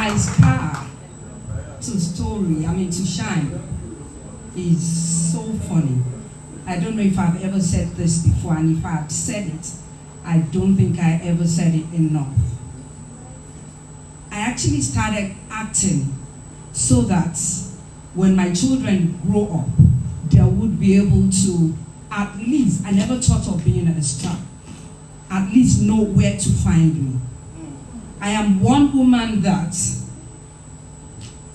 my scar to shine is so funny. I don't know if I've ever said this before, and if I've said it, I don't think I ever said it enough. I actually started acting so that when my children grow up, they would be able to, at least, I never thought of being a star, at least know where to find me. I am one woman that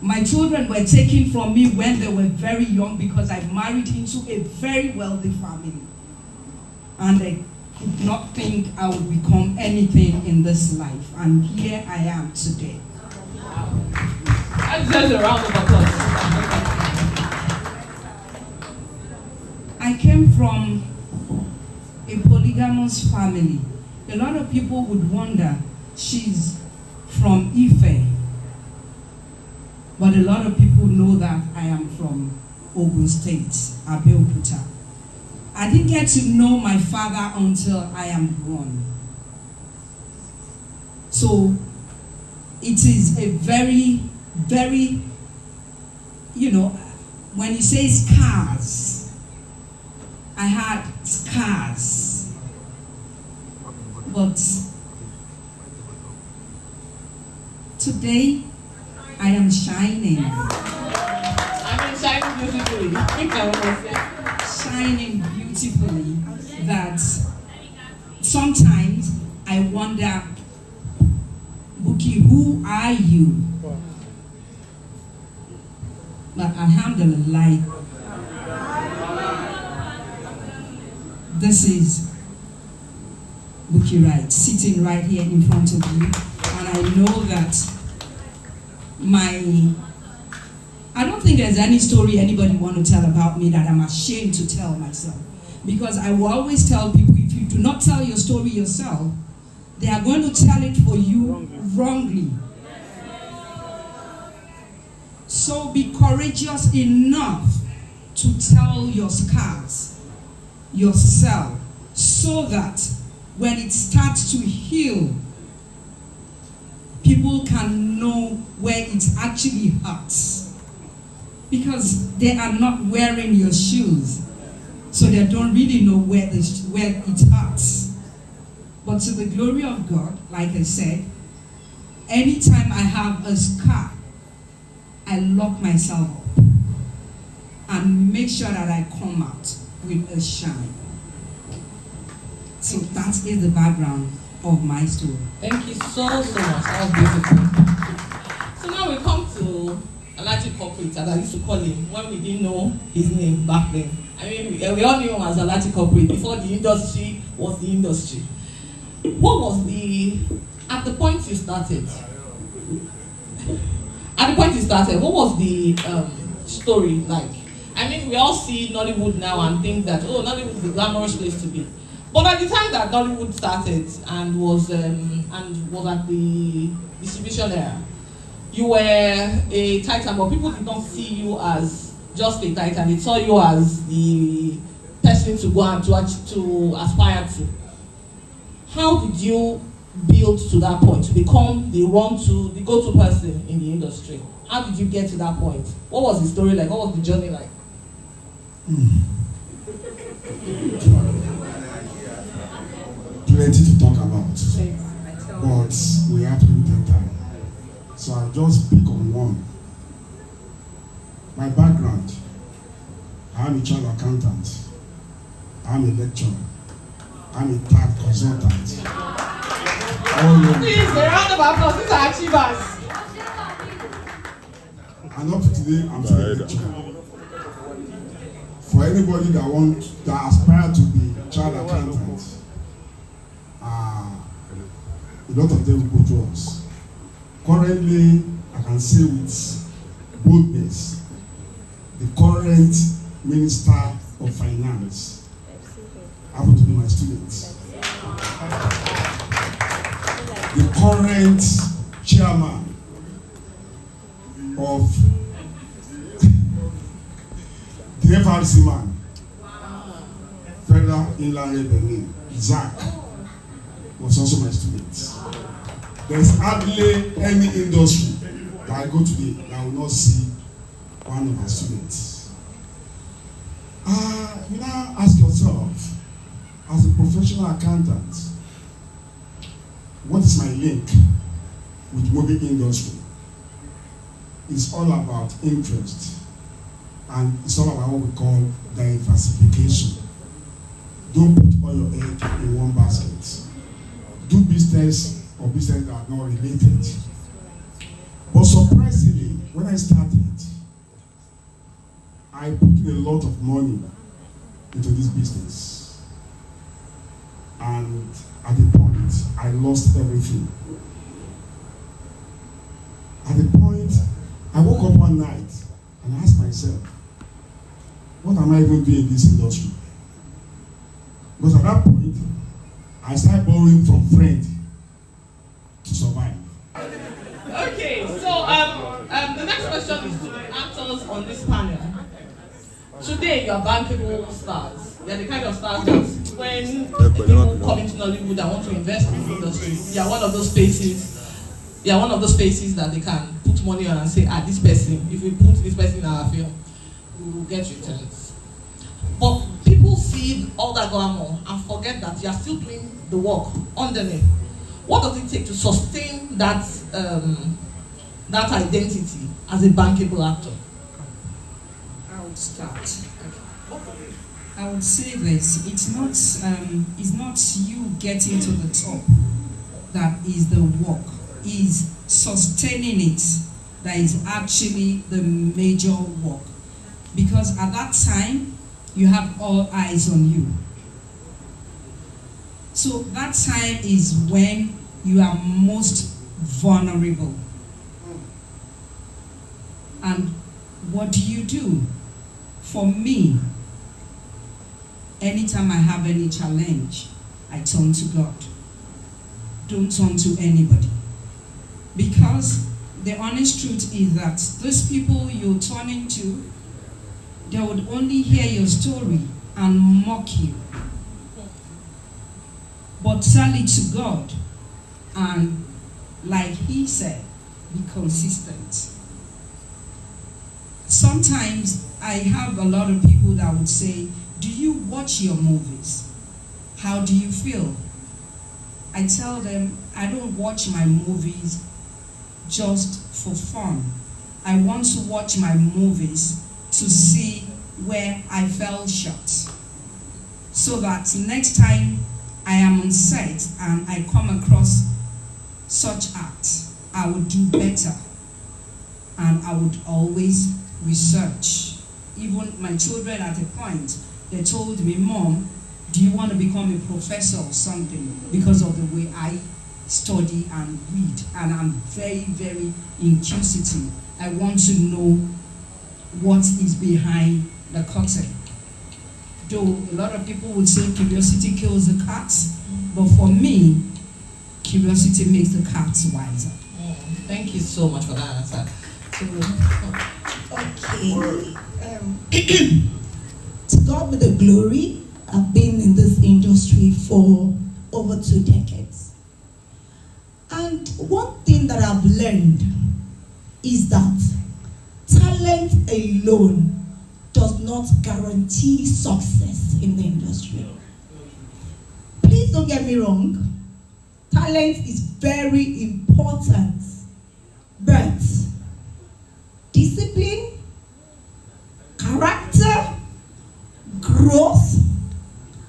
my children were taken from me when they were very young because I married into a very wealthy family. And I could not think I would become anything in this life. And here I am today. I deserve a round of applause. I came from a polygamous family. A lot of people would wonder, she's from Ife. But a lot of people know that I am from Ogun State, Abeokuta. I didn't get to know my father until I am grown. So it is a very, very, when you say scars, I had scars. But today, I am shining. Shining beautifully. Shining beautifully. That sometimes I wonder, Bukky, who are you? But alhamdulillah, this is Bukky Wright, sitting right here in front of you. And I know that I don't think there's any story anybody want to tell about me that I'm ashamed to tell myself. Because I will always tell people, if you do not tell your story yourself, they are going to tell it for you wrongly. So be courageous enough to tell your scars yourself, so that when it starts to heal, people can know where it actually hurts. Because they are not wearing your shoes, so they don't really know where it hurts. But to the glory of God, like I said, anytime I have a scar, I lock myself up and make sure that I come out with a shine. So that is the background of my story. Thank you so much. That was beautiful. So now we come to Alhaji Corporate, as I used to call him, when we didn't know his name back then. I mean, we all knew him as Alhaji Corporate before the industry was the industry. What was at the point you started, what was the story like? I mean, we all see Nollywood now and think that, oh, Nollywood is a glamorous place to be. But at the time that Nollywood started and was at the distribution era, you were a titan, but people did not see you as just a titan. They saw you as the person to go and to aspire to. How did you build to that point to become the go-to person in the industry? How did you get to that point? What was the story like? What was the journey like? Plenty to talk about, but we have limited time, so I'll just pick on one. My background: I'm a child accountant, I'm a lecturer, I'm a tax consultant. Please, a round of applause. These are achievers. And up to today, I'm still a lecturer. For anybody that aspire to be child accountant, a lot of them go to us. Currently, I can say with boldness, the current Minister of Finance happen to be my students. The current chairman of the FRC man, Federal Inland Revenue, Zach, was also my student. There's hardly any industry that I go today that I will not see one of our students. You now ask yourself, as a professional accountant, what is my link with movie industry? It's all about interest, and it's all about what we call diversification. Don't put all your eggs in one basket. Do business or business that are not related. But surprisingly, when I started, I put in a lot of money into this business. And at the point, I lost everything. At the point, I woke up one night and asked myself, what am I even doing in this industry? Because at that point, I started borrowing from friends to survive. Okay, so the next question is to the actors on this panel. Today, you are bankable stars. They are the kind of stars that when people come into Nollywood and want to invest in the industry, they are one of those spaces. They are one of those spaces that they can put money on and say, this person, if we put this person in our film, we will get returns. But people see all that glamour and forget that you are still doing the work underneath. What does it take to sustain that that identity as a bankable actor? I would start. I would say this: it's not you getting to the top that is the work. Is sustaining it that is actually the major work, because at that time you have all eyes on you. So that time is when you are most vulnerable. And what do? For me, anytime I have any challenge, I turn to God. Don't turn to anybody. Because the honest truth is that those people you're turning to, they would only hear your story and mock you. But tell it to God, and like he said, be consistent. Sometimes I have a lot of people that would say, do you watch your movies? How do you feel? I tell them, I don't watch my movies just for fun. I want to watch my movies to see where I fell short, so that next time I am on set and I come across such act, I would do better. And I would always research. Even my children at a point, they told me, Mom, do you want to become a professor or something? Because of the way I study and read. And I'm very, very inquisitive. I want to know what is behind the curtain. Though a lot of people would say curiosity kills the cat, but for me, curiosity makes the cat wiser. Thank you so much for that answer. Okay. To God be the glory. I've been in this industry for over 2 decades. And one thing that I've learned is that talent alone does not guarantee success in the industry. Please don't get me wrong. Talent is very important, but discipline, character, growth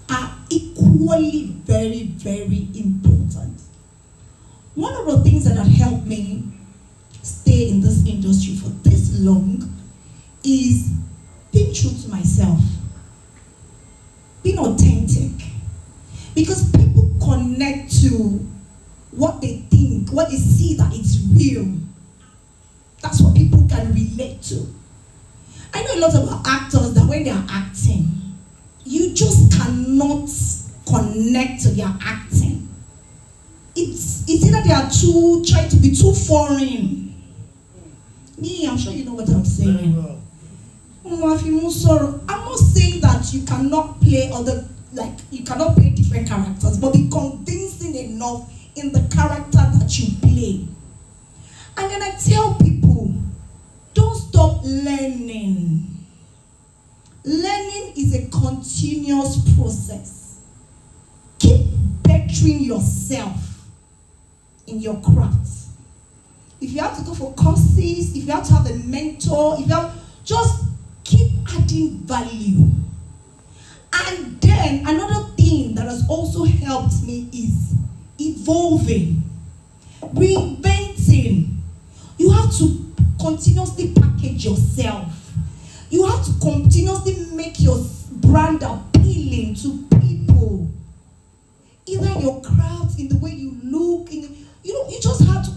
are equally very, very important. One of the things that have helped me stay in this industry for this long is being true to myself, being authentic, because people connect to what they think, what they see that it's real. That's what people can relate to. I know a lot of actors that when they are acting, you just cannot connect to their acting. It's either they are trying to be too foreign. Me, I'm sure you know what I'm saying. I'm not saying that you cannot play you cannot play different characters, but be convincing enough in the character that you play. And then I tell people, stop learning. Learning is a continuous process. Keep bettering yourself in your craft. If you have to go for courses, if you have to have a mentor, just keep adding value. And then another thing that has also helped me is evolving, reinventing. You have to continuously package yourself. You have to continuously make your brand appealing to people. Either in your craft, in the way you look, you just have to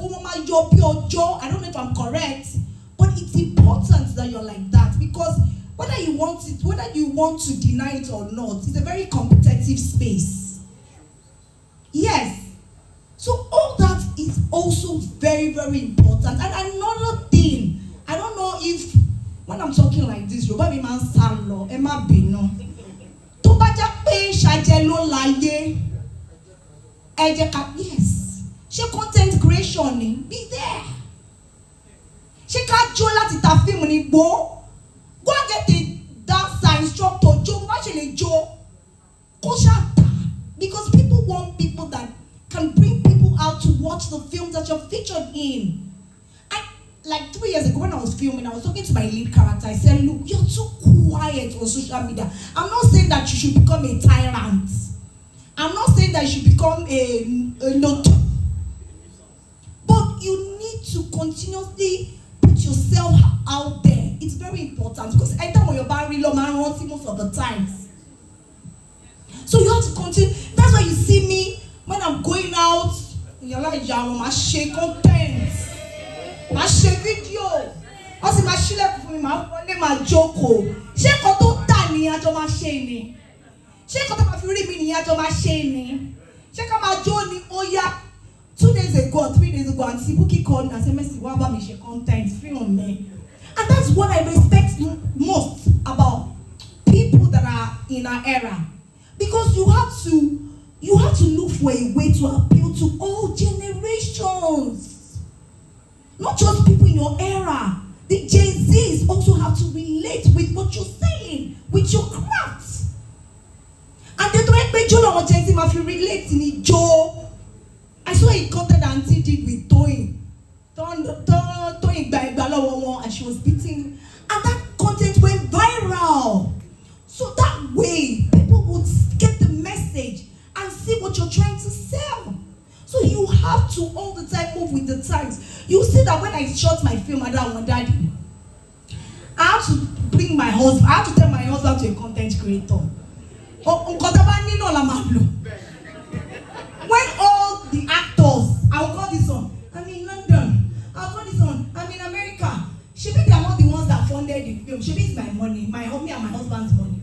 your jaw. I don't know if I'm correct, but it's important that you're like that, because whether you want to deny it or not, it's a very competitive space. Yes. So all that is also very, very important. And another thing, I don't know if when I'm talking like this, Yoruba mi man salo, Emma Bino. To ba je pe shaje lo laye. Yes. She content creation ni be there. She ka jo láti ta film ni go and get a dancer instructor jo ma she le jo. Ko sha ta, because people want people that can bring people out to watch the films that you're featured in. Like 3 years ago when I was filming, I was talking to my lead character. I said, look, you're too quiet on social media. I'm not saying that you should become a tyrant. I'm not saying that you should become a note. But you need to continuously put yourself out there. It's very important, because anytime when you're barring low man most of the times. So you have to continue. That's why you see me when I'm going out, you're like, I share content. I share video. I see my shile for me, my joko. Share content tani ajo ma share ni. Share content ma fi ri mi ni ajo ma share ni. Share ka ma jo ni oya. 2 days ago, 3 days ago, and Bukky called me and said, "Mercy, what about me share content? Film me." And that's what I respect most about people that are in our era, because you have to look for a way to appeal to all generations. Not just people in your era. The Gen Zs also have to relate with what you're saying, with your craft. And they don't make Joe or Gen Z if you relate in it, Joe. I saw a content auntie did with Toyin. And she was beating. And that content went viral. So that way, people would get the message and see what you're trying to sell. So you have to all the time move with the times. You see that when I shot my film, Daddy, I have to bring my husband. I have to tell my husband to a content creator. When all the actors, I will call this one, I'm in London. I'll call this one, I'm in America. Should be they are not the ones that funded the film. Should be it's my money, my home and my husband's money.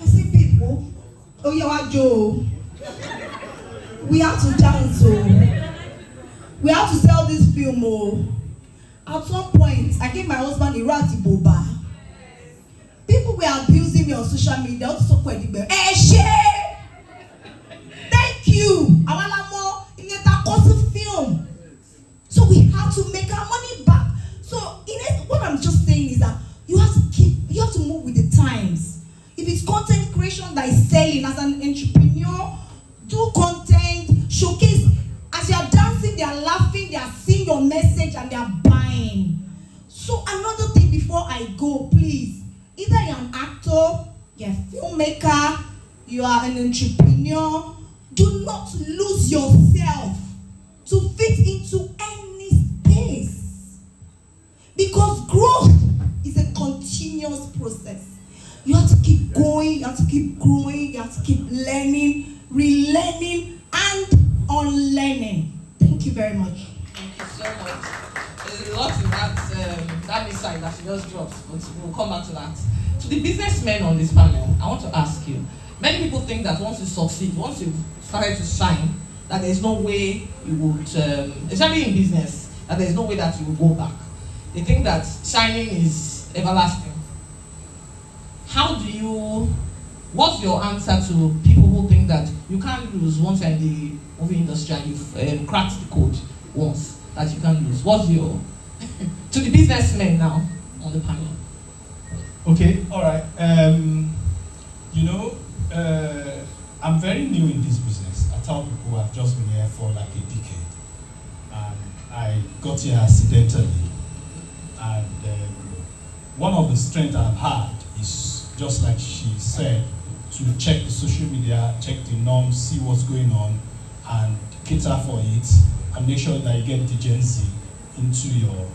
I say, people, oh yeah, Joe. We have to dance, we have to sell this film. At some point, I gave my husband a ratty boba. People were abusing me on social media. Also, Aigbe. Thank you. I want more in the film. So we have to make our money back. So what I'm just saying is that you have to move with the times. If it's content creation that is selling as an entrepreneur, do content, showcase. As you are dancing, they are laughing, they are seeing your message, and they are buying. So another thing before I go, please, either you're an actor, you're a filmmaker, you are an entrepreneur, do not lose yourself to fit into any space. Because growth is a continuous process. You have to keep going, you have to keep growing, you have to keep learning, relearning, and unlearning. Thank you very much. Thank you so much. There's a lot in that missile that she just dropped, but we'll come back to that. To the businessmen on this panel, I want to ask you, many people think that once you succeed, once you've started to shine, that there's no way you would, especially in business, that there's no way that you will go back. They think that shining is everlasting. What's your answer to people who think that you can't lose once you're in the movie industry and you've cracked the code once, that you can't lose? What's your, to the businessmen now on the panel. Okay, all right. I'm very new in this business. I tell people I've just been here for like a decade, and I got here accidentally. And one of the strengths I've had is, just like she said, to check the social media, check the norms, see what's going on, and cater for it, and make sure that you get the Gen Z into your.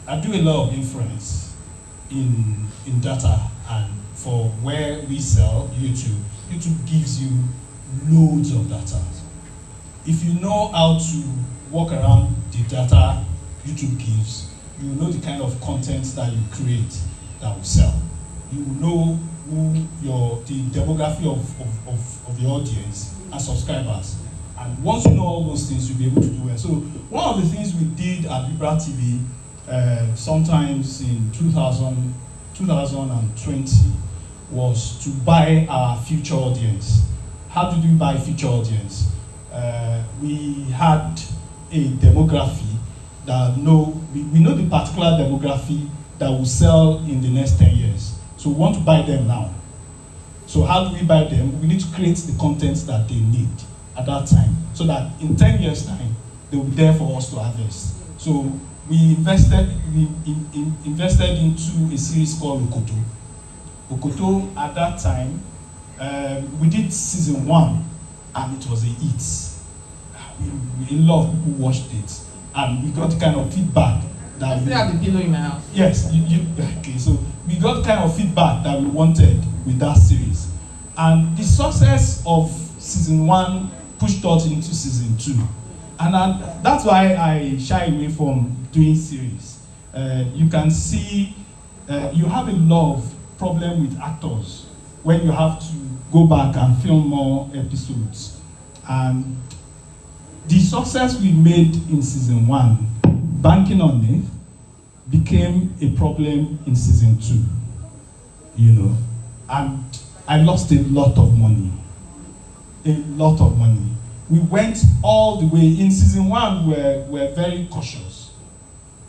I do a lot of inference in data, and for where we sell, YouTube gives you loads of data. If you know how to walk around the data YouTube gives, you know the kind of content that you create that will sell. You will know who the demography of your audience and subscribers. And once you know all those things, you'll be able to do it. So one of the things we did at Libra TV sometimes in 2020 was to buy our future audience. How did we buy future audience? We had a demography that we know the particular demography that will sell in the next 10 years. So we want to buy them now. So how do we buy them? We need to create the content that they need at that time, so that in 10 years' time, they will be there for us to harvest. So we invested into a series called Okoto. Okoto, at that time, we did season 1, and it was a hit. A lot of people watched it, and we got the kind of feedback that I still have the pillow in my house. Yes, okay, so we got the kind of feedback that we wanted with that series. And the success of season 1 pushed us into season 2. And that's why I shy away from doing series. You can see you have a lot of problem with actors when you have to go back and film more episodes. And the success we made in season 1, banking on it, became a problem in season 2, and I lost a lot of money. We went all the way. In season 1, we're very cautious,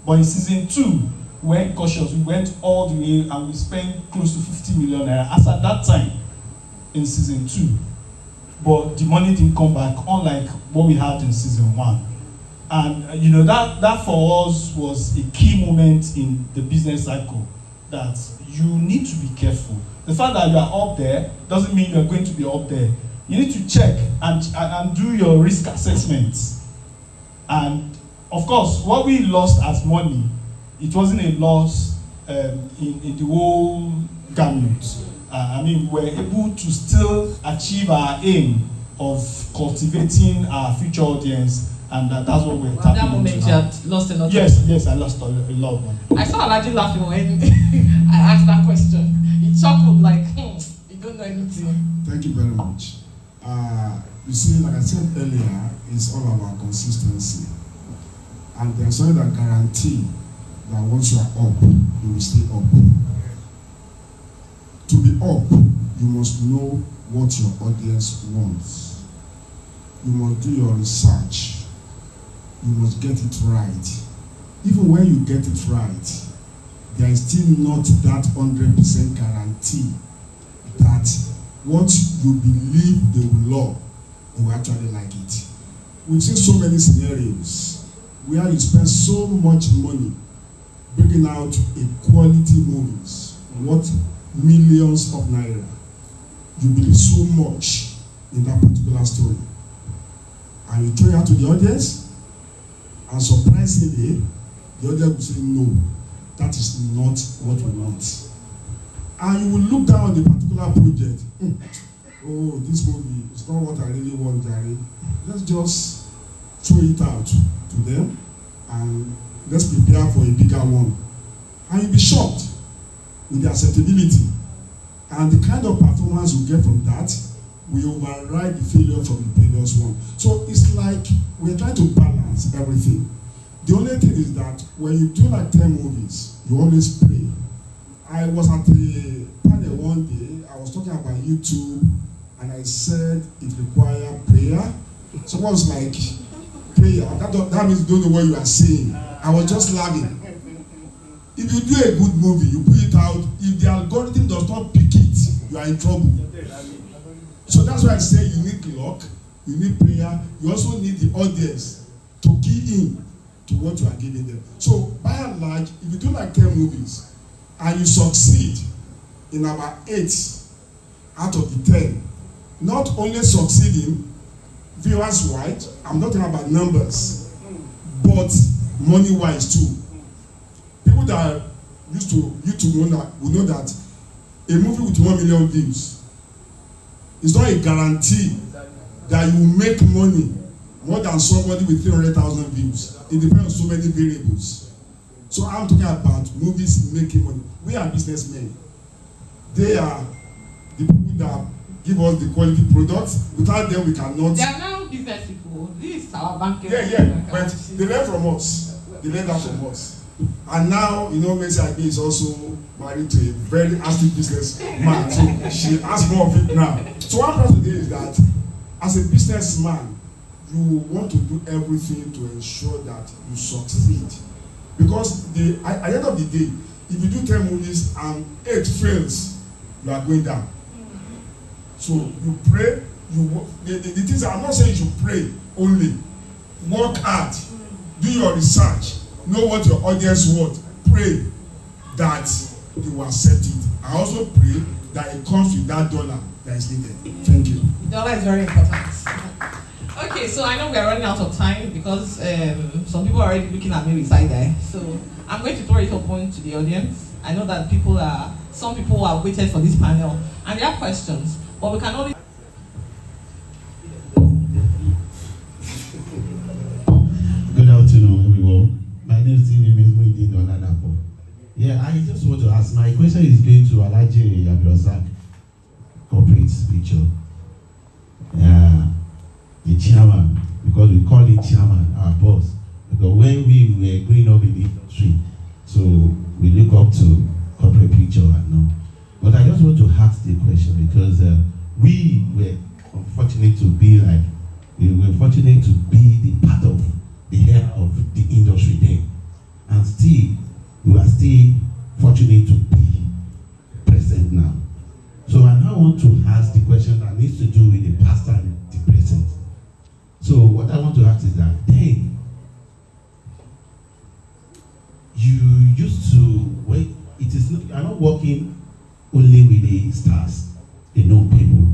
but in season 2, we weren't cautious. We went all the way, and we spent close to 50 million naira as at that time in season 2. But the money didn't come back, unlike what we had in season 1. And that for us was a key moment in the business cycle, that you need to be careful. The fact that you are up there doesn't mean you're going to be up there. You need to check and do your risk assessments. And of course, what we lost as money, it wasn't a loss in the whole gamut. We were able to still achieve our aim of cultivating our future audience, and that's what we're tapping into. At that moment, you had lost a lot. Yes, I lost a lot of money. I saw Alaji laughing when I asked that question. He chuckled like, you don't know anything. Thank you very much. You see, like I said earlier, it's all about consistency. And there's something that guarantee that once you are up, you will stay up. To be up, you must know what your audience wants. You must do your research. You must get it right. Even when you get it right, there is still not that 100% guarantee that what you believe they will love, they will actually like it. We've seen so many scenarios where you spend so much money bringing out a quality movies, what millions of naira. You believe so much in that particular story, and you throw it out to the audience, and surprisingly, the audience will say, no, that is not what we want. And you will look down on the particular project. Oh, this movie is not what I really want, Jerry. Let's just throw it out to them, and let's prepare for a bigger one. And you'll be shocked with the acceptability. And the kind of performance you get from that will override the failure from the previous one. So it's like we're trying to balance everything. The only thing is that when you do like 10 movies, you always pray. I was at a panel one day, I was talking about YouTube, and I said it requires prayer. Someone was like, prayer, that means you don't know what you are saying. I was just laughing. If you do a good movie, you put it out, if the algorithm does not pick it, you are in trouble. So that's why I say you need luck, you need prayer, you also need the audience to key in to what you are giving them. So by and large, if you do like 10 movies and you succeed in about 8 out of the 10, not only succeeding viewers wise, I'm not talking about numbers, but money wise too. People that are used to YouTube will know that a movie with 1 million views is not a guarantee that you will make money more than somebody with 300,000 views. It depends on so many variables. So I'm talking about movies making money. We are businessmen. They are the people that give us the quality products. Without them, we cannot. They are now business people. This is our banking. Yeah, but they learn from us. They learn that from us. And now, Mercy Aigbe is also married to a very active businessman. So she has more of it now. So what I'm trying to say is that as a businessman, you want to do everything to ensure that you succeed. Because at the end of the day, if you do 10 movies and 8 fails, you are going down. So you pray, the things I'm not saying you should pray only. Work hard, do your research, know what your audience wants. Pray that they will accept it. I also pray that it comes with that dollar that is needed. Thank you. Dollar is very important. Okay, so I know we are running out of time because some people are already looking at me with side eye. So I'm going to throw it open to the audience. I know that some people have waited for this panel and they have questions, but we can only. Good afternoon, everyone. My name is Merdy. Yeah, I just want to ask. My question is going to Alhaji Abdulrasaq, corporate picture. The chairman, because we call him chairman, our boss. Because when we were growing up in the industry, so we look up to corporate picture and all. But I just want to ask the question because we were fortunate to be the part of the head of the industry then. And still, we are still fortunate to be present now. So I now want to ask the question that needs to do with the past and the present. So what I want to ask is that then you used to you are not working only with the stars, the known people.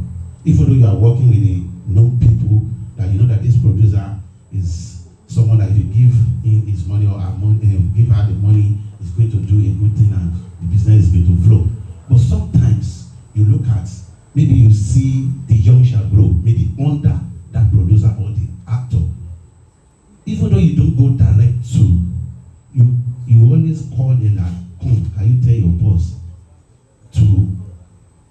Even though you are working with the known people, that you know that this producer is someone that if you give him his money or her money, give her the money, is going to do a good thing and the business is going to flow. But sometimes you look at, maybe you see the young shall grow, maybe under that producer or the actor. Even though you don't go direct to, you always call in that, come, can you tell your boss to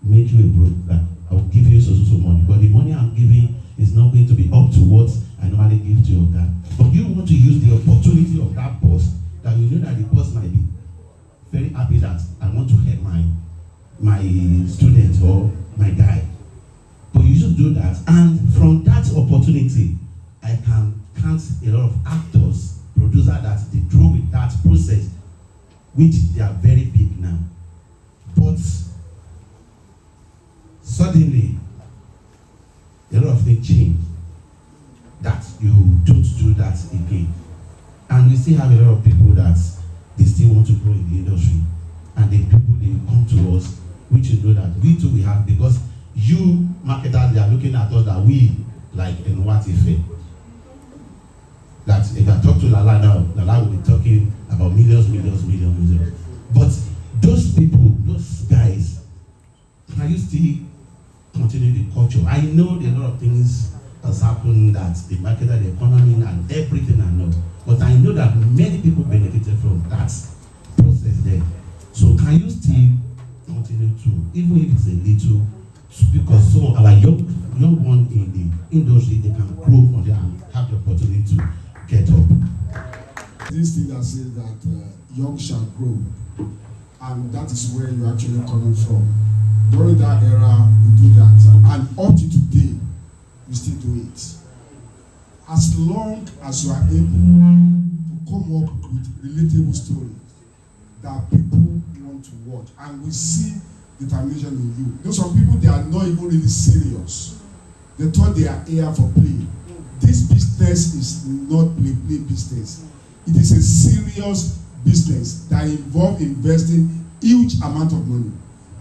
make you a bro, that I will give you so money, but the money I'm giving is not going to be up to what I normally give to your guy. But you want to use the opportunity of that boss, that you know that the boss might be very happy that I want to help my student or my guy. But you should do that, and from that opportunity, I can count a lot of actors, producers that they draw with that process, which they are very big now. But suddenly, a lot of things change, that you don't do that again. And we still have a lot of people that they still want to grow in the industry. And the people, they come to us, which you know that we too we have, because you marketers, they are looking at us that we like in what effect. That if I talk to Lala now, Lala will be talking about millions. But those people, those guys, can you still continue the culture? I know there are a lot of things has happened, that the market, the economy, and everything I know. But I know that many people benefited from that process there. So can you still continue to, even if it's a little, because some of our young ones in the industry, they can grow from there and have the opportunity to get up. This thing that says that young shall grow, and that is where you're actually coming from. During that era, we do that, and up to today, we still do it. As long as you are able to come up with relatable stories, that people want to watch, and we see determination in you. You know, some people, they are not even really serious. They thought they are here for play. This business is not play business. It is a serious business that involves investing huge amount of money.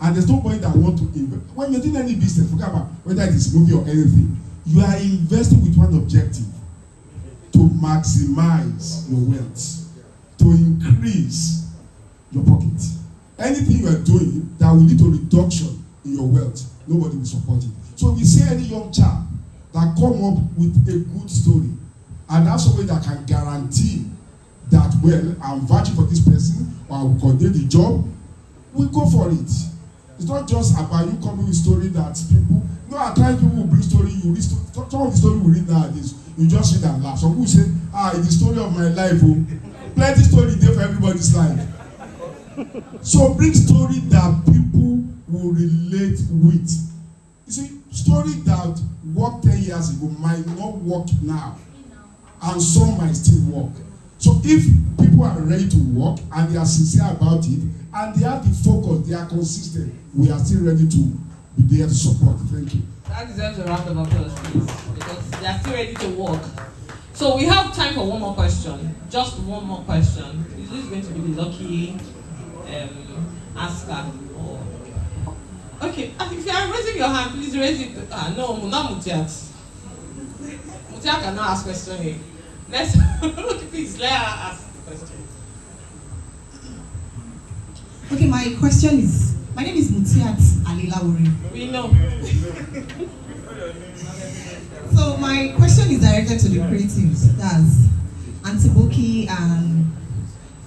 And there's nobody that want to invest. When you're doing any business, forget about whether it is movie or anything, you are investing with one objective: to maximize your wealth, to increase your pocket. Anything you are doing that will lead to reduction in your wealth, nobody will support it. So if you see any young chap that come up with a good story and have somebody that can guarantee that, well, I'm vouching for this person or I will coordinate the job, we go for it. It's not just about you coming with story that people, you know, at times people will bring story, you read some of the story we read nowadays, you just read and laugh. Some people say, it's the story of my life. Oh. Plenty story there for everybody's life. So bring story that people will relate with. You see, story that worked 10 years ago might not work now, and some might still work. So if people are ready to work and they are sincere about it and they have the focus, they are consistent, we are still ready to be there to support. Thank you. That deserves a round of applause, please, because they are still ready to work. So we have time for one more question. Just one more question. Is this going to be the lucky asker? Or... Okay, if you are raising your hand, please raise it. No, not Mutiat. Mutiat cannot ask question here. Let's please let her ask the question. Okay, my question is, my name is Mutiat Alilawuri. We know. So my question is directed to the creatives, that's Auntie Bukky and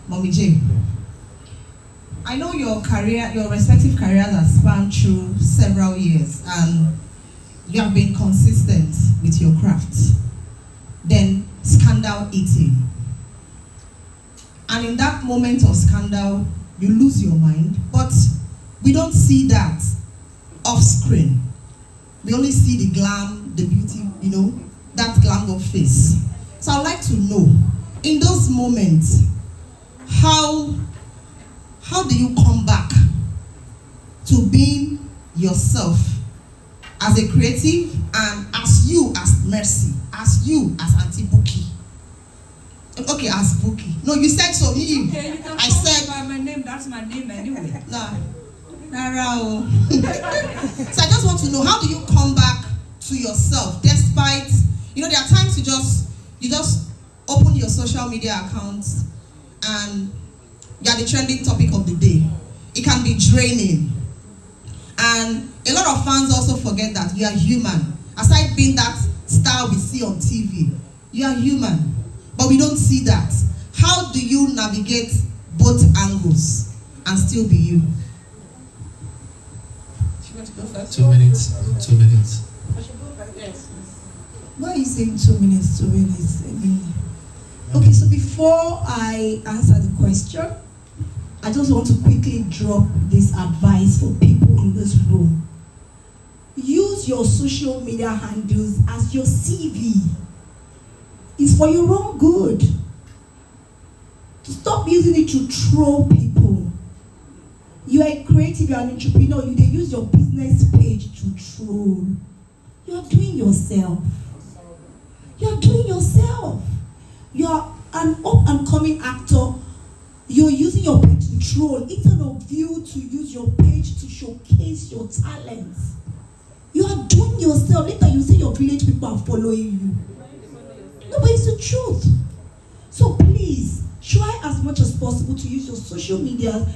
Mommy J. I know your career, your respective careers have spanned through several years, and you have been consistent with your craft. Then scandal eating, and in that moment of scandal, you lose your mind. But we don't see that off screen. We only see the glam, the beauty, you know, that glamour face. So I'd like to know, in those moments, how do you come back to being yourself as a creative and as you as Mercy, as you as Auntie Bukky? Okay, as Bukky. No, you said so. Okay, you can I said by my name. That's my name anyway. Nah. Narrow. So I just want to know, how do you come back to yourself despite, you know, there are times you just open your social media accounts and you are the trending topic of the day. It can be draining. And a lot of fans also forget that you are human. Aside being that star we see on TV, you are human. But we don't see that. How do you navigate both angles and still be you? 2 minutes. 2 minutes. Why are you saying 2 minutes? 2 minutes. I mean, okay, so before I answer the question, I just want to quickly drop this advice for people in this room. Use your social media handles as your CV. It's for your own good. Stop using it to troll people. You are a creative, you are an entrepreneur, they use your business page to troll. You are doing yourself. You are doing yourself. You are an up and coming actor. You're using your page to troll instead of you to use your page to showcase your talents. You are doing yourself. Later you see your village people are following you. No, but it's the truth. So please, try as much as possible to use your social media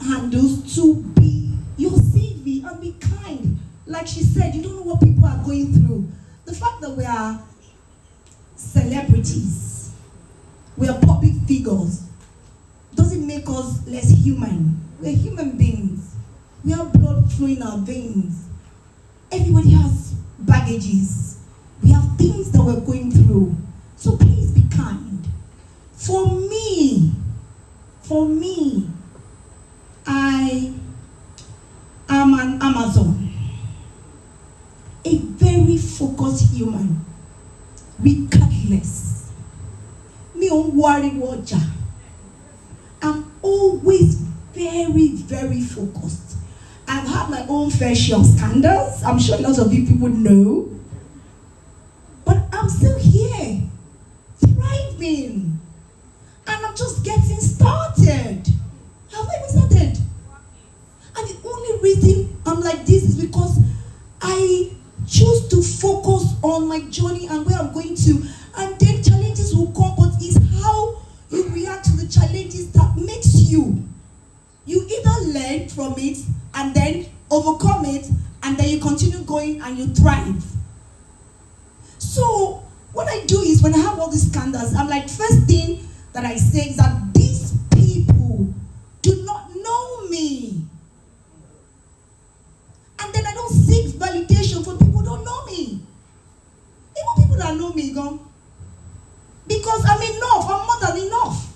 handles to be your CV and be kind. Like she said, you don't know what people are going through. The fact that we are celebrities, we are public figures, doesn't make us less human. We're human beings. We have blood flowing in our veins. Everybody has baggages. We have things that we're going through. So please be kind. For me, I am an Amazon. A very focused human. Regardless. Me on worry watcher. I'm always very, very focused. I've had my own fair share of scandals. I'm sure a lot of you people know. But I'm still here, thriving. And I'm just getting started. I've not even started. And the only reason I'm like this is because I choose to focus on my journey and where I'm going to. And then challenges will come, but it's how you react to the challenges that makes you. You either learn from it and then overcome it, and then you continue going and you thrive. So what I do is when I have all these scandals, I'm like, first thing that I say is that these people do not know me. And then I don't seek validation from people who don't know me. Even people that know me, go. Because I'm enough, I'm more than enough.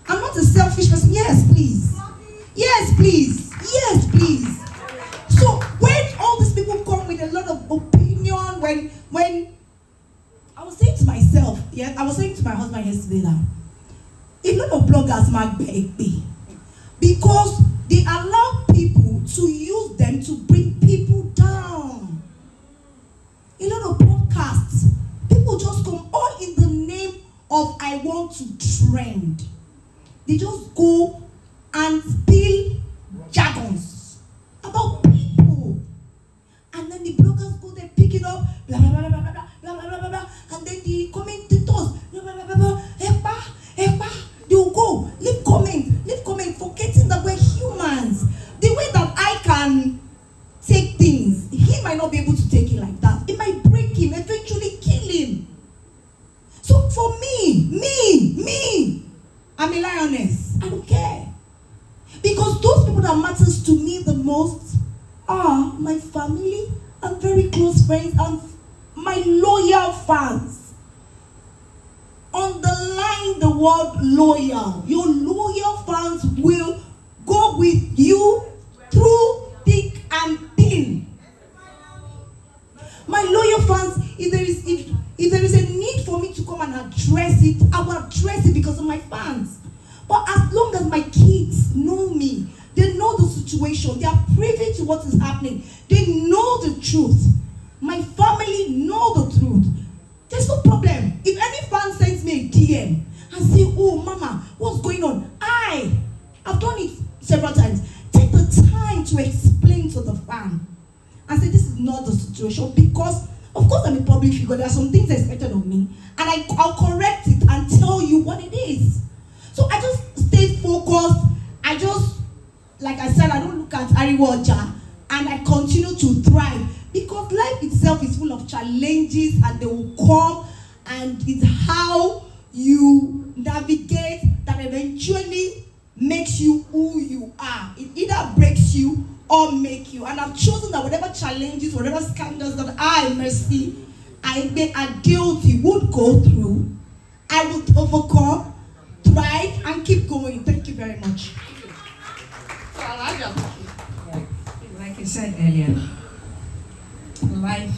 I'm not a selfish person. Yes, please. Yes, please. Yes, please. So when all these people come with a lot of opinion, when I was saying to myself, I was saying to my husband yesterday that a lot of bloggers mark Aigbe because they allow people to use them to bring people down. A lot of podcasts, people just come all in the name of I want to trend. They just go and spill jargons about people. And then the bloggers go there, pick it up, blah, blah, blah, blah, blah, blah, blah, blah, blah. And then the commentators, blah, blah, blah, blah, blah, they will go, leave comment, forgetting that we're humans. The way that I can take things, he might not be able to take it like that. It might break him, eventually kill him. So for me, I'm a lioness. I don't care. Because those people that matters to me the most are my family and very close friends and my loyal fans. Underline the word loyal. Your loyal fans will go with you through thick and thin. My loyal fans, if there is a need for me to come and address it, I will address it because of my fans. But as long as my kids know me, they know the situation, they are privy to what is happening, they know the truth. My family know the truth. There's no problem. If any fan sends me a DM and say, oh mama, what's going on? I've done it several times. Take the time to explain to the fan and say this is not the situation, because of course I'm a public figure. There are some things expected of me, and I'll correct it and tell you what it is. So I just stay focused. I just, like I said, I don't look at Ariwoja, and I continue to thrive because life itself is full of challenges and they will come, and it's how you navigate that eventually makes you who you are. It either breaks you or make you. And I've chosen that whatever challenges, whatever scandals that Mercy, Aigbe, and guilty would go through, I would overcome, thrive, and keep going. Thank you very much. Like I said earlier, life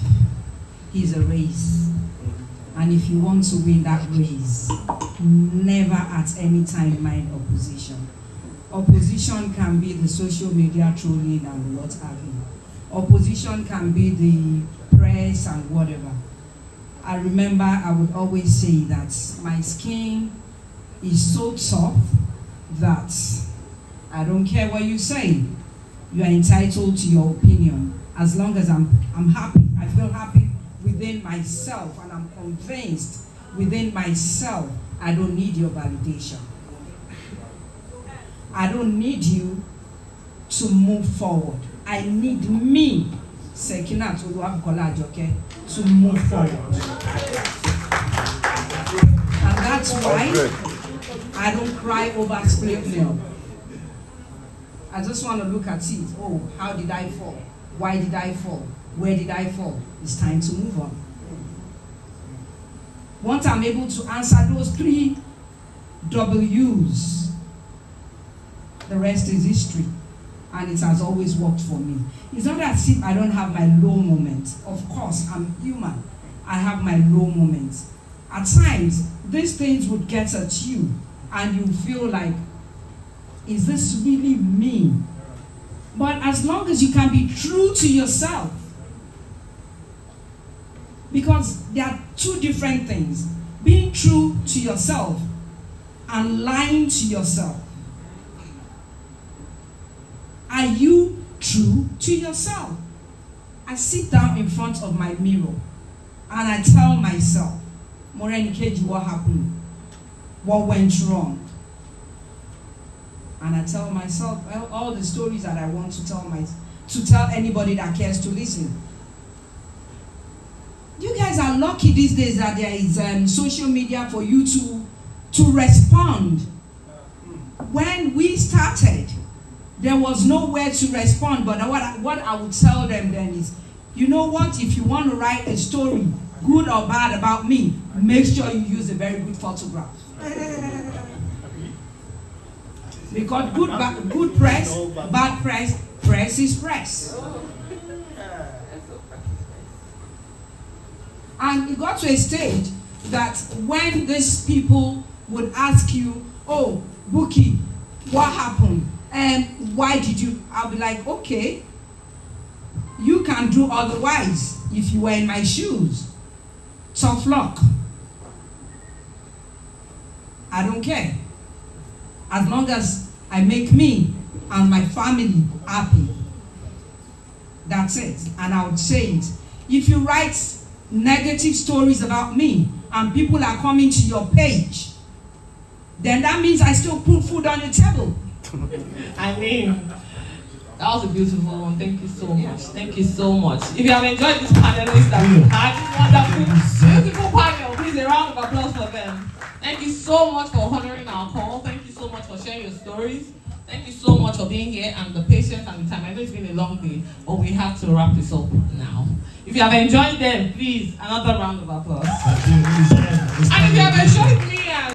is a race. And if you want to win that race, never at any time mind opposition. Opposition can be the social media trolling and what have you. Opposition can be the press and whatever. I remember I would always say that my skin is so tough that I don't care what you say. You are entitled to your opinion. As long as I'm happy, I feel happy within myself, and I'm convinced within myself, I don't need your validation. I don't need you to move forward. I need me, Sekinat Oluwabukola Ajoke, to move forward. And that's why I don't cry over spilled milk. I just want to look at it. Oh, how did I fall? Why did I fall? Where did I fall? It's time to move on. Once I'm able to answer those 3 W's, the rest is history. And it has always worked for me. It's not as if I don't have my low moments. Of course, I'm human. I have my low moments. At times, these things would get at you, and you feel like is this really me? But as long as you can be true to yourself, because there are two different things, being true to yourself and lying to yourself. Are you true to yourself? I sit down in front of my mirror and I tell myself, Moreni Keji, what happened? What went wrong? And I tell myself all the stories that I want to tell anybody that cares to listen. You guys are lucky these days that there is social media for you to respond. When we started, there was nowhere to respond, but what I would tell them then is, you know what, if you want to write a story, good or bad about me, make sure you use a very good photograph. Because good press, bad press is press. And it got to a stage that when these people would ask you, oh, Bukky, what happened? Why did you? I'll be like, okay, you can do otherwise if you were in my shoes. Tough luck. I don't care. As long as I make me and my family happy. That's it. And I would say it. If you write negative stories about me and people are coming to your page, then that means I still put food on your table. I mean, that was a beautiful one. Thank you so much. Thank you so much. If you have enjoyed this panelist that we had, wonderful, beautiful panel, please a round of applause for them. Thank you so much for honoring our call. Thank you so much for sharing your stories. Thank you so much for being here and the patience and the time. I know it's been a long day, but we have to wrap this up now. If you have enjoyed them, please, another round of applause. And if you have enjoyed me,